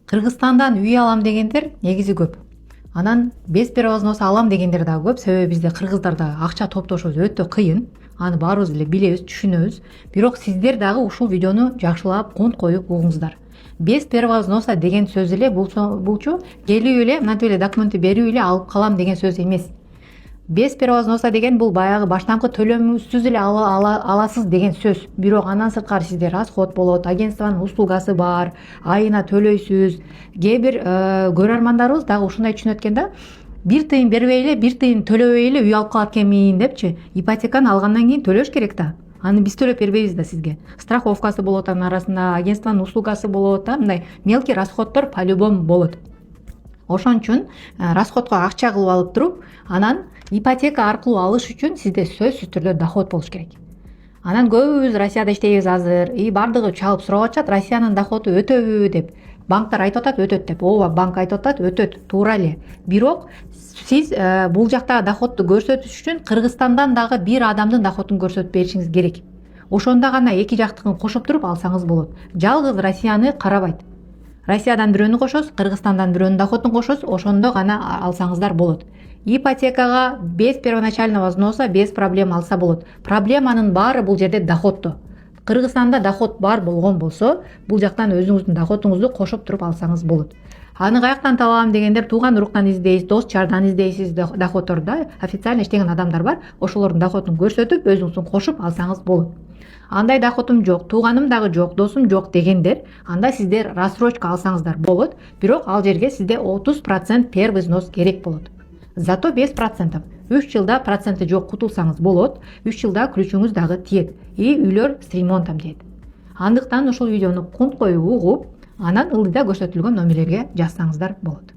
Кыргызстандан үй алам дегендер негизи көп. Анан бес первый взнос алам дегендер да көп. Себеби бизде кыргыздарда акча топтошубуз өтө кыйын. Аны баарыбыз эле билебиз, түшүнөбүз. Бирок сиздер дагы ушул видеону жакшылап конт коюп угуңуздар. Без первого взноса деген сөз эле булчу келип эле мынтип эле документти берип эле алып калам деген сөз эмес. Без первого взноса деген бул баягы баштаңкы төлөмүңүзсүз эле аласыз деген сөз. Бирок андан сырткары сизде расход болот, агентствонун услугасы бар, айына төлөйсүз. Кээ бир көрөрмандарыбыз дагы ушундай түшүнөт экен да. Бир тыйын бербей эле, бир тыйын төлөбөй эле үй алып калат экенмин депчи. Ипотеканы алгандан кийин төлөш керек да. Аны биз төлөп бербейбиз да сизге. Страховкасы болот анын арасында, агентствонун услугасы болот да, мындай мелкий расходдор по-любому болот. Ошон үчүн расходко акча кылып алып туруп, анан ипотека аркылуу алыш үчүн сизде сөзсүз түрдө доход болуш керек. Анан көбүбүз Россияда иштейбиз азыр. Бардыгы чалып сурап атышат, Россиянын доходу өтөбү деп. Банктар айтып атат өтөт деп. Ооба, банк айтып атат өтөт, туура эле. Бирок сиз бул жактагы доходду көрсөтүш үчүн Кыргызстандан дагы бир адамдын доходун көрсөтүп беришиңиз керек. Ошондо гана эки жактыкын кошуп туруп алсаңыз болот. Жалгыз Россияны карабайт. Россиядан бирөөнү кошосуз, Кыргызстандан бирөөнүн доходун кошосуз, ошондо гана алсаңыздар болот. Ипотекага без первоначального взноса без проблем алса болот. Проблеманын баары бул жерде доходто. Кыргызстанда доход бар болгон болсо, бул жактан өзүңүздүн доходуңузду кошуп туруп алсаңыз болот. Аны каяктан табам дегендер тууган уруктан издейсиз, дос чардан издейсиз доходторду, официально иштеген адамдар бар. Ошолордун доходун көрсөтүп, өзүңүздүн кошуп алсаңыз болот. Андай доходум жок, тууганым дагы жок, досум жок дегендер, анда сиздер рассрочка алсаңыздар болот. Бирок ал жерге сизде 30% первый взнос керек болот. Зато без процентов. 3 жылда проценти жок кутулсаңыз болот. 3 жылда ключуңуз дагы тиет. Үйлөр с ремонтом дейт. Андыктан ушул видеону конт коюп угуп, анан ылдыйда көрсөтүлгөн номерлерге жазсаңыздар болот.